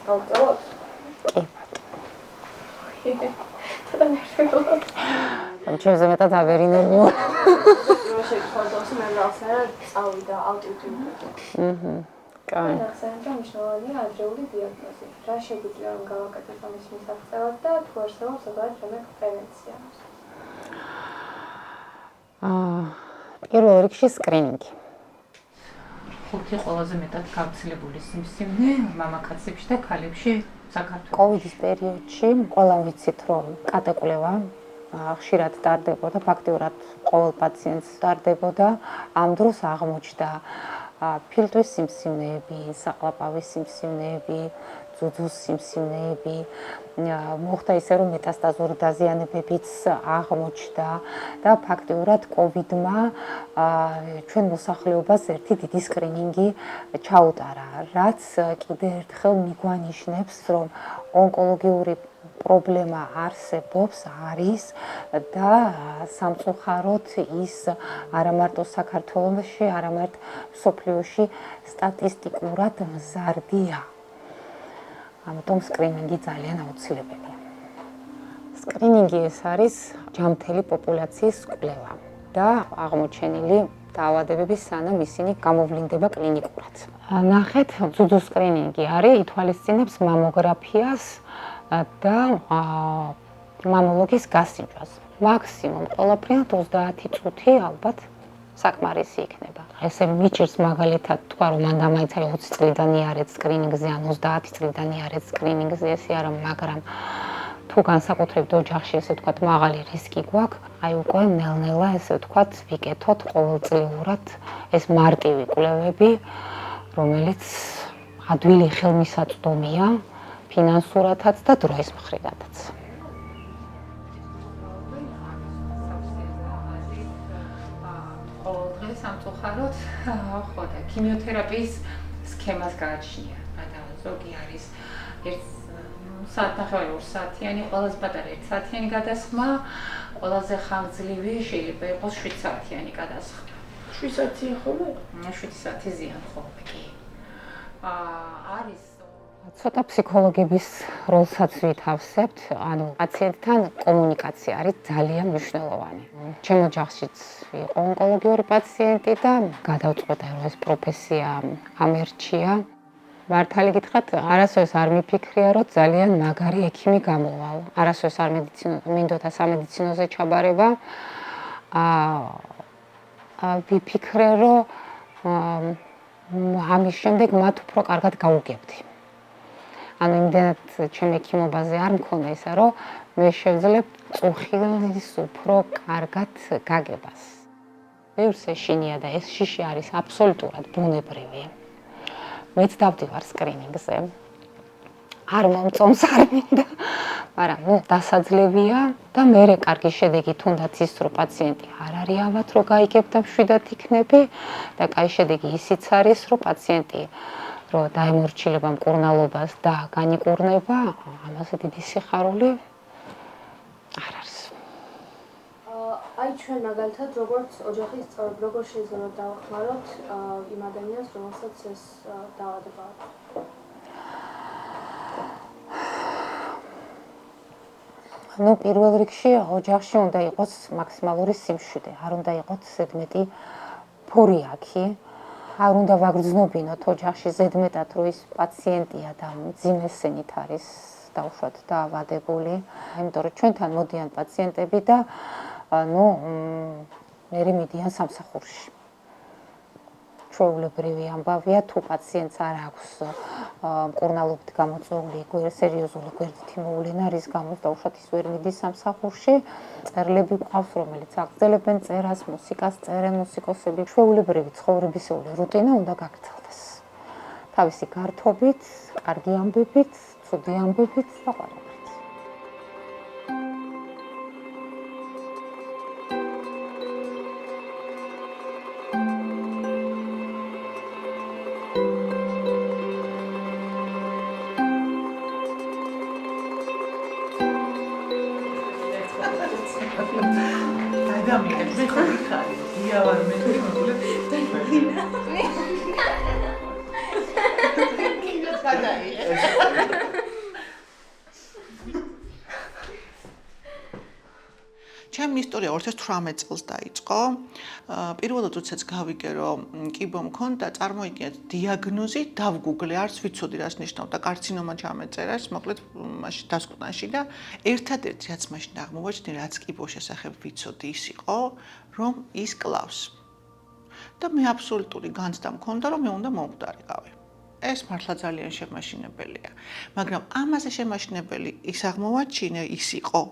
გავწევოთ? კი. ცოტა ნერვიულობ. ჩემზე მეტად ავერინებო. რო შეგხვდოს მე რაღაცა წავიდა ალტიტუდი. კაი. ახსენებდა მნიშვნელოვანია ადრეული დიაგნოზი. რა შეგვიძლია რომ გავაკეთოთ ამის მისაღწევად და თუ არსებობს ზოგადად რამე პრევენცია? პირველ რიგში სკრინინგი. ხუთი ყველაზე მეტად გავრცელებული სიმსივნე მამაკაცებში და ქალებში საქართველოში. კოვიდის პერიოდში ყველა ვიცით რომ კატეკლევა ხშირად ტარდებოდა, ფაქტიურად ყოველ პაციენტს ტარდებოდა. ამ დროს აღმოჩნდა ფილტვის სიმსივნეები, საყლაპავის სიმსივნეები, ძუძუს სიმსივნეები, მოხდა ისე რომ მეტასტაზური დაზიანებებიც აღმოჩნდა და ფაქტიურად კოვიდმა ჩვენ მოსახლეობას ერთი დიდი სკრინინგი ჩაუტარა, რაც კიდევ ერთხელ მიგვანიშნებს, რომ ონკოლოგიური პრობლემა არსებობს, არის და სამწუხაროდ ის არა მარტო საქართველოში, არამედ მსოფლიოში სტატისტიკურად მზარდია. ამიტომ სკრინინგი ძალიან აუცილებელია. სკრინინგი ეს არის ჯამთელი პოპულაციის კვლევა და აღმოჩენილი დაავადებების სანამ ისინი გამოვლინდება კლინიკურად. ნახეთ, ძუძუს სკრინინგი არის, ითვალისწინებს მამოგრაფიას და მამოლოგის გასინჯვას. მაქსიმუმ ყველაფრიანად 30 წუთი ალბათ საკმარისი იქნება. ესე მიჭირს მაგალითად თქვა რომ მან დამაიცა 20 წლიდან იარეთ სკრინინგზე ან 30 წლიდან იარეთ სკრინინგზე, ესე არა, მაგრამ თუ განსაკუთრებით ოჯახში ესე ვთქვათ მაღალი რისკი გვაქვს, აი უკვე ნელ-ნელა ესე ვთქვათ ვიკეთოთ ყოველწლიურად ეს მარტივი კვლევები, რომელიც ადვილი ხელმისაწვდომია ფინანსურათაც და დროის მხრიდანაც. სამწუხაროდ, ხო და ქიმიოთერაპიის სქემას გააჩნია. და ზოგი არის 1 საათნახევარი 2 საათიანი, ყველაზე პატარა 1 საათიანი გადასხმა, ყველაზე ხანგრძლივი შეიძლება იყოს 7 საათიანი გადასხმა. 7 საათია ხოლმე? 7 საათი ზიან ხოლმე კი. არის ცოტა ფსიქოლოგების როლსაც ვითავსებთ, ანუ პაციენტთან კომუნიკაცია არის ძალიან მნიშვნელოვანი. ჩემ ოჯახშიც იყო ონკოლოგიური პაციენტი და გადავწყვეტე რომ ეს პროფესია ამერჩია. მართალი გითხრათ, არასოდეს არ მიფიქრია რომ ძალიან მაგარი ექიმი გამოვალ. არასოდეს არ მინდოდა სამედიცინოზე ჩაბარება. ვიფიქრე რომ ამის შემდეგ მათ უფრო კარგად გავუგებდი. ანუ იმდენად ჩემ ექიმობაზე არ მქონდა ისა, რომ მე შევძლებ წუხილის უფრო კარგად გაგებას. ბევრს ეშინია და ეს შიში არის აბსოლუტურად ბუნებრივი. მეც დავდივარ სკრინინგზე. არ მომწონს არ მინდა, მაგრამ დასაძლებია და მერე კარგი შედეგი თუნდაც ის, რომ პაციენტი არ არის ავად, რომ გაიგებ და მშვიდად იქნები და კაი შედეგი ისიც არის, რომ პაციენტი რომ დაემორჩილება მკურნალობას და განიკურნება, ამაზე დიდი სიხარული არ არის. აი ჩვენ მაგალითად როგორც ოჯახის წევრები როგორ შეიძლება დავახმაროთ იმ ადამიანს, რომელსაც ეს დაავადება აქვს? ну პირველ რიგში ოჯახში უნდა იყოს მაქსიმალური სიმშვიდე, არ უნდა იყოს ზედმეტი ფორიაქი, არ უნდა ვაგრძნობინოთ ოჯახში ზედმეტად, რომ ის პაციენტია და მძიმესენით არის დაუშვათ დაავადებული, იმიტომ რომ ჩვენთან მოდიან პაციენტები და მერე მიდიან სამსახურში. ჩვეულებრივი ამბავია, თუ პაციენტს არ აქვს მკურნალობით გამოწვეული სერიოზული გვერდითი მოვლენა, რის გამოც დაუშვათ ის ვერ მიდის სამსახურში, წერილები გვყავს, რომელიც აგრძელებენ წერას, მუსიკას წერენ მუსიკოსები. ჩვეულებრივი ცხოვრებისეული რუტინა უნდა გაგრძელდეს. თავისი გართობით, კარგი ამბებით, ცუდი ამბებით და ყველაფრით. ადამიანს მე ხარ დიავარ მე თუ გადაიღე. ჩემი ისტორია 2018 წელს დაიწყო. პირველად როდესაც გავიგე, რომ კიბო მქონდა, წარმოიდგინეთ დიაგნოზი, დავგუგლე, არც ვიცოდი რას ნიშნავდა კარცინომა ჩამეწერას, მოკლედ მაშინ დასკვნაში და ერთადერთი რაც მაშინ აღმოვაჩინე, რაც კიბოს შესახებ ვიცოდი, ის იყო, რომ ის კლავს. და მე აბსოლუტური განცდა მქონდა, რომ მე უნდა მომკვდარიყავი. ეს მართლა ძალიან შემაშინებელია. მაგრამ ამაზე შემაშინებელი ის აღმოვაჩინე, ის იყო,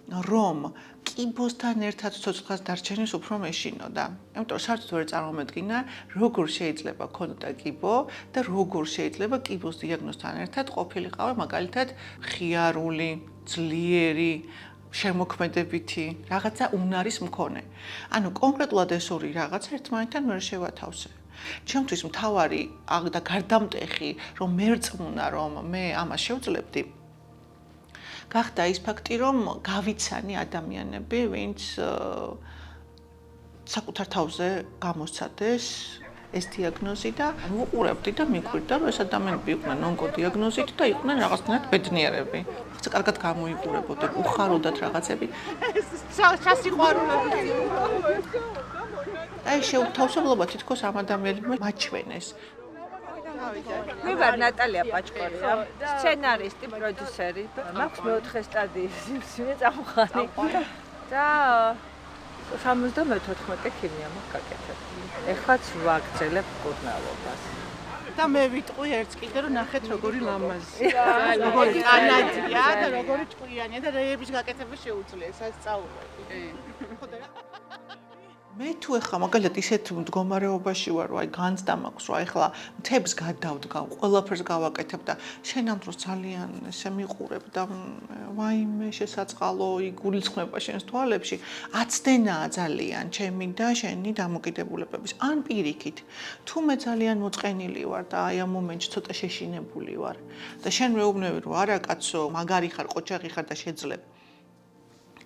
რომ კიბოსთან ერთად ცოცხლას დარჩენის უფრო მეშინოდა. იმიტომ საერთოდ ვერ წარმომედგინა, როგორ შეიძლება ქონოდა კიბო და როგორ შეიძლება კიბოს დიაგნოზთან ერთად ყოფილიყავი მაგალითად ხიარული, ძლიერი, შემოქმედებითი, რაღაცა უნარის მქონე. ანუ კონკრეტულად ეს ორი რაღაცა ერთმანეთთან ვერ შევათავსე. ჩემთვის მთავარი და გარდამტეხი, რომ მერწმუნა, რომ მე ამას შევძლებდი, გახდა ის ფაქტი, რომ გავიცანი ადამიანები, ვინც საკუთარ თავზე გამოსცადეს ეს დიაგნოზი და ვუყურებდი და მიკვირდა, რომ ეს ადამიანები იყვნენ ონკოდიაგნოზით და იყვნენ რაღაცნაირად ბედნიერები. ხოცა კარგად გამოიყურებოდნენ, უხაროდათ რაღაცები. ჩასიყვარულები. აი შეუთავსებლობა თითქოს ამ ადამიანებმა მაჩვენეს. მე ვარ ნატალია პაჭკორია, სცენარისტი, პროდიუსერი. მაქვს მეოთხე სტადიის სიმსივნე წამყვანი და 74 ქიმია მაქვს გაკეთებული. ეხლაც ვაგრძელებ კურნალობას. და მე ვიტყვი ერთს კიდე რომ ნახეთ როგორი ლამაზია, როგორი კანადია და როგორი ჭკვიანია და რეების გაკეთება შეუძლია, სასწაულები. ხო და მე თუ ეხლა მაგალითად ისეთ მდგომარეობაში ვარ, რომ აი განცდა მაქვს, რომ ეხლა მთებს გადავდგავ, ყველაფერს გავაკეთებ და შენ ამ დროს ძალიან ესე მიყურებ და ვაიმე შესაწყალო იგულისხმება შენს თვალებში, აცდენაა ძალიან ჩემი და შენი დამოკიდებულებების. ან პირიქით, თუ მე ძალიან მოწყენილი ვარ და აი ამ მომენტში ცოტა შეშინებული ვარ და შენ მეუბნები რომ არა კაცო, მაგარი ხარ, ყოჩაღი ხარ და შეძლებ.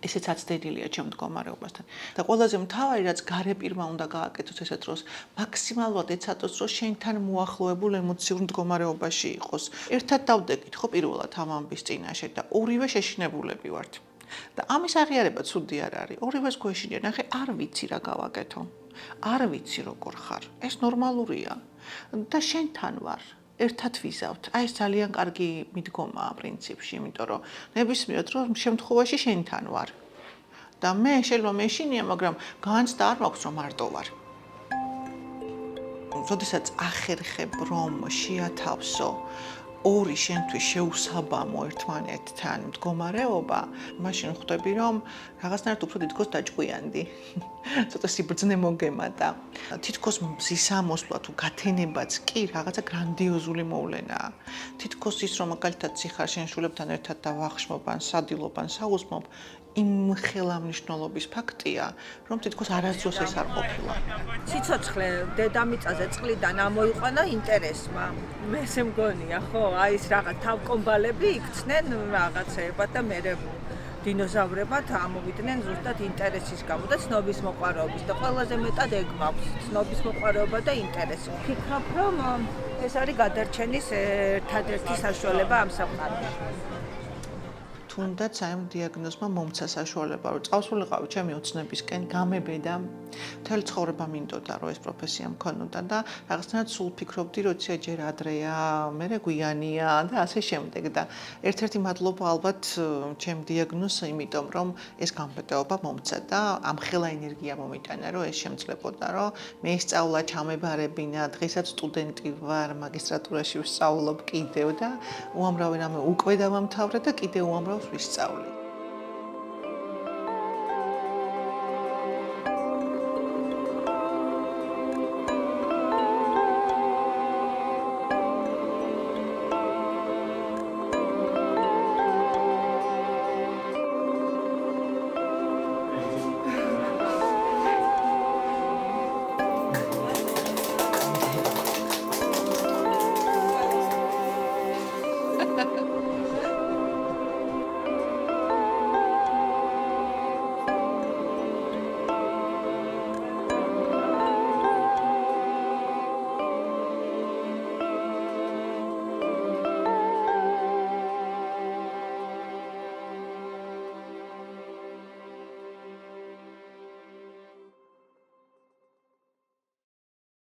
ესეც აცდენილია ჩემ მდგომარეობასთან. და ყველაზე მთავარი რაც გარე პირმა უნდა გააკეთოს ესეთ დროს, მაქსიმალურად ეცადოს რომ შენთან მოახლოებულ ემოციურ მდგომარეობაში იყოს. ერთად დავდეკით ხო პირველად ამ ამბის წინაშე და ორივე შეშინებულები ვართ. და ამის აღიარება ცუდი არ არის. ორივეს გვეშინია, ნახე, არ ვიცი რა გავაკეთო. არ ვიცი როგორ ხარ. ეს ნორმალურია. და შენთან ვარ. ერთად ვიზავთ. აი ეს ძალიან კარგი მიდგომაა პრინციპში, იმიტომ რომ ნებისმიერ დროს შემთხვევაში შენთან ვარ. და მე შეიძლება მეშინია, მაგრამ განცდა არ მაქვს რომ მარტო ვარ. როდესაც ახერხებ რომ შეათავსო ორი შენთვის შეუსაბამო ერთმანეთთან მდგომარეობა, მაშინ ხვდები რომ რაღაცნაირად უფრო თითქოს დაჭკვიანდი. ცოტა სიბრძნე მოგემატა. თითქოს მზის ამოსვლა თუ გათენებაც კი რაღაცა გრანდიოზული მოვლენაა. თითქოს ის რომ მაგალითად სიხარ შენ შულებთან ერთად და ვახშმობ ან სადილობ ან საუზმობ, იმ ხელამნიშნულობის ფაქტია, რომ თითქოს არასდროს ეს არ ყოფილა. სიცოცხლე დედამიწაზე წყლიდან ამოიყვანა ინტერესმა. მე ესე მგონია, ხო, აი ეს რაღაც თავკომბალები იქცნენ რაღაცეებად და მე დინოზავრებად ამოვიდნენ ზუსტად ინტერესის გამო და ცნობის მოყვარეობის და ყველაზე მეტად ეგ მაქვს, ცნობის მოყვარეობა და ინტერესი. ვფიქრობ, რომ ეს არის გადარჩენის ერთადერთი საშუალება ამ სამყაროში. თუნდაც აი ამ დიაგნოზმა მომცა საშუალება, რომ წავსულიყავი ჩემი ოცნებისკენ, გამებედა, მთელი ცხოვრება მინდოდა, რომ ეს პროფესია მქონოდა და რაღაცნაირად სულ ფიქრობდი, რომ იცი ჯერ ადრეა, მერე გვიანია და ასე შემდეგ და ერთ-ერთი მადლობა ალბათ ჩემ დიაგნოზს, იმიტომ რომ ეს გამბედაობა მომცა და ამხელა ენერგია მომიტანა, რომ ეს შემძლებოდა, რომ მე სწავლა ჩამებარებინა, დღესაც სტუდენტი ვარ, მაგისტრატურაში ვსწავლობ კიდევ და უამრავი რამე უკვე დავამთავრე და კიდევ უამრავ ვისწავლე.